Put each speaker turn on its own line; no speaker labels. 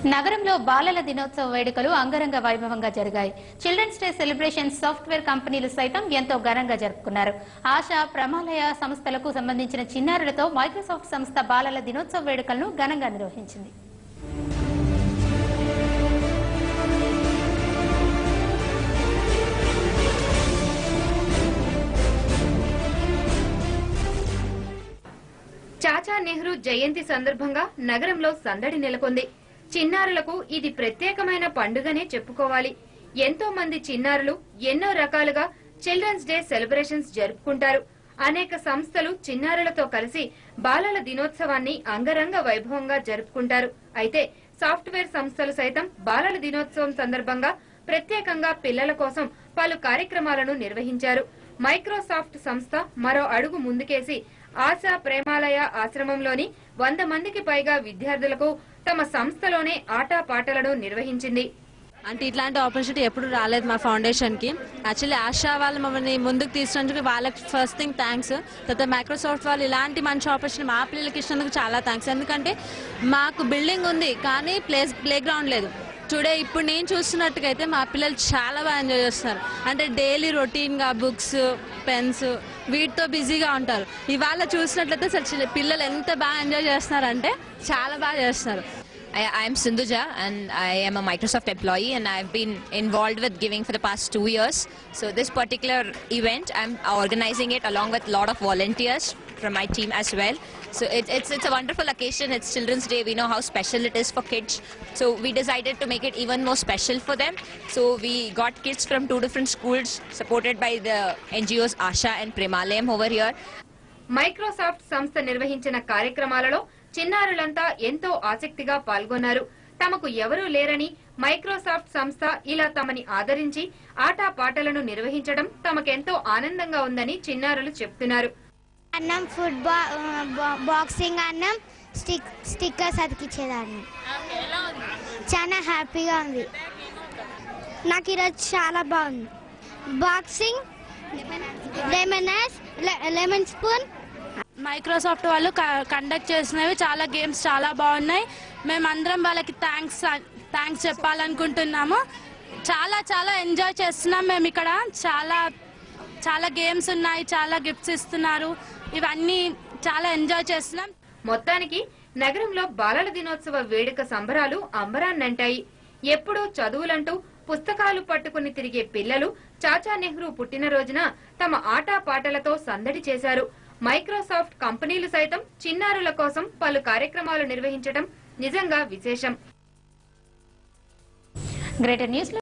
నగరంలో బాలల దినోత్సవ వేడుకలు అంగరంగ వైభవంగా జరిగాయి. చిల్డ్రన్స్ డే సెలబ్రేషన్స్ సాఫ్ట్వేర్ కంపెనీలు సైతం ఎంతో ఘనంగా జరుపుకున్నారు. ఆశా, ప్రమాలయ సంస్థలకు సంబంధించిన చిన్నారులతో మైక్రోసాఫ్ట్ సంస్థ బాలల దినోత్సవ వేడుకలను ఘనంగా నిర్వహించింది.
చాచా నెహ్రూ జయంతి సందర్భంగా నగరంలో సందడి నెలకొంది. చిన్నారులకు ఇది ప్రత్యేకమైన పండుగనే చెప్పుకోవాలి. ఎంతో మంది చిన్నారులు ఎన్నో రకాలుగా చిల్డ్రన్స్ డే సెలబ్రేషన్స్ జరుపుకుంటారు. అనేక సంస్థలు చిన్నారులతో కలిసి బాలల దినోత్సవాన్ని అంగరంగ వైభవంగా జరుపుకుంటారు. అయితే సాఫ్ట్వేర్ సంస్థలు సైతం బాలల దినోత్సవం సందర్భంగా ప్రత్యేకంగా పిల్లల కోసం పలు కార్యక్రమాలను నిర్వహించారు. మైక్రోసాఫ్ట్ సంస్థ మరో అడుగు ముందుకేసి ఆశా ప్రేమాలయ ఆశ్రమంలోని 100 మందికి పైగా విద్యార్థులకు తమ సంస్థలోనే ఆటపాటలను నిర్వహించింది.
అంటే ఇట్లాంటి ఆపర్చునిటీ ఎప్పుడు రాలేదు మా ఫౌండేషన్ కి. యాక్చువల్లీ ఆశా వాళ్ళు మమ్మల్ని ముందుకు తీసుకున్నందుకు వాళ్ళకి ఫస్ట్ థింగ్ థ్యాంక్స్. తర్వాత మైక్రోసాఫ్ట్ వాళ్ళు ఇలాంటి మంచి ఆపర్చునిటీ మా పిల్లలకి ఇచ్చినందుకు చాలా థ్యాంక్స్. ఎందుకంటే మాకు బిల్డింగ్ ఉంది కానీ ప్లే గ్రౌండ్ లేదు. టుడే ఇప్పుడు నేను చూస్తున్నట్టుగా అయితే మా పిల్లలు చాలా బాగా ఎంజాయ్ చేస్తున్నారు. అంటే డైలీ రొటీన్గా బుక్స్, పెన్స్ వీటితో బిజీగా ఉంటారు. ఇవాళ చూసినట్లయితే అసలు పిల్లలు ఎంత బాగా ఎంజాయ్ చేస్తున్నారంటే చాలా బాగా చేస్తున్నారు.
I am Sindhuja and I am a Microsoft employee and I have been involved with giving for the past 2 years. So this particular event, I am organizing it along with a lot of volunteers from my team as well. So it's a wonderful occasion. It's Children's Day. We know how special it is for kids. So we decided to make it even more special for them. So we got kids from 2 different schools supported by the NGOs Asha and Premalayam over here.
Microsoft సంస్థ నిర్వహించిన కార్యక్రమాలలో చిన్నారులంతా ఎంతో ఆసక్తిగా పాల్గొన్నారు. తమకు ఎవరూ లేరని Microsoft సంస్థ ఇలా తమని ఆదరించి ఆటపాటలను నిర్వహించడం తమకెంతో ఆనందంగా ఉందని చిన్నారులు చెప్తున్నారు.
అన్నం, బాక్సింగ్ అన్నం, స్టిక్కర్స్ అతికిచ్చేదాన్ని. చాలా హ్యాపీగా ఉంది. నాకు ఈరోజు చాలా బాగుంది. Boxing, lemon spoon.
మైక్రోసాఫ్ట్ వాళ్ళు కండక్ట్ చేసినవి చాలా గేమ్స్ చాలా బాగున్నాయి. మేమందరం వాళ్ళకి థ్యాంక్స్ చెప్పాలనుకుంటున్నాము. చాలా ఎంజాయ్ చేస్తున్నాం. మేము ఇక్కడ చాలా గేమ్స్ ఉన్నాయి, చాలా గిఫ్ట్స్ ఇస్తున్నారు. ఇవన్నీ చాలా ఎంజాయ్ చేస్తున్నాం.
మొత్తానికి నగరంలో బాలల దినోత్సవ వేడుక సంబరాలు అంబరాన్నంటాయి. ఎప్పుడూ చదువులంటూ పుస్తకాలు పట్టుకుని తిరిగే పిల్లలు చాచా నెహ్రూ పుట్టినరోజున తమ ఆటపాటలతో సందడి చేశారు. మైక్రోసాఫ్ట్ కంపెనీలు సైతం చిన్నారుల కోసం పలు కార్యక్రమాలు నిర్వహించడం నిజంగా విశేషం.
Greater news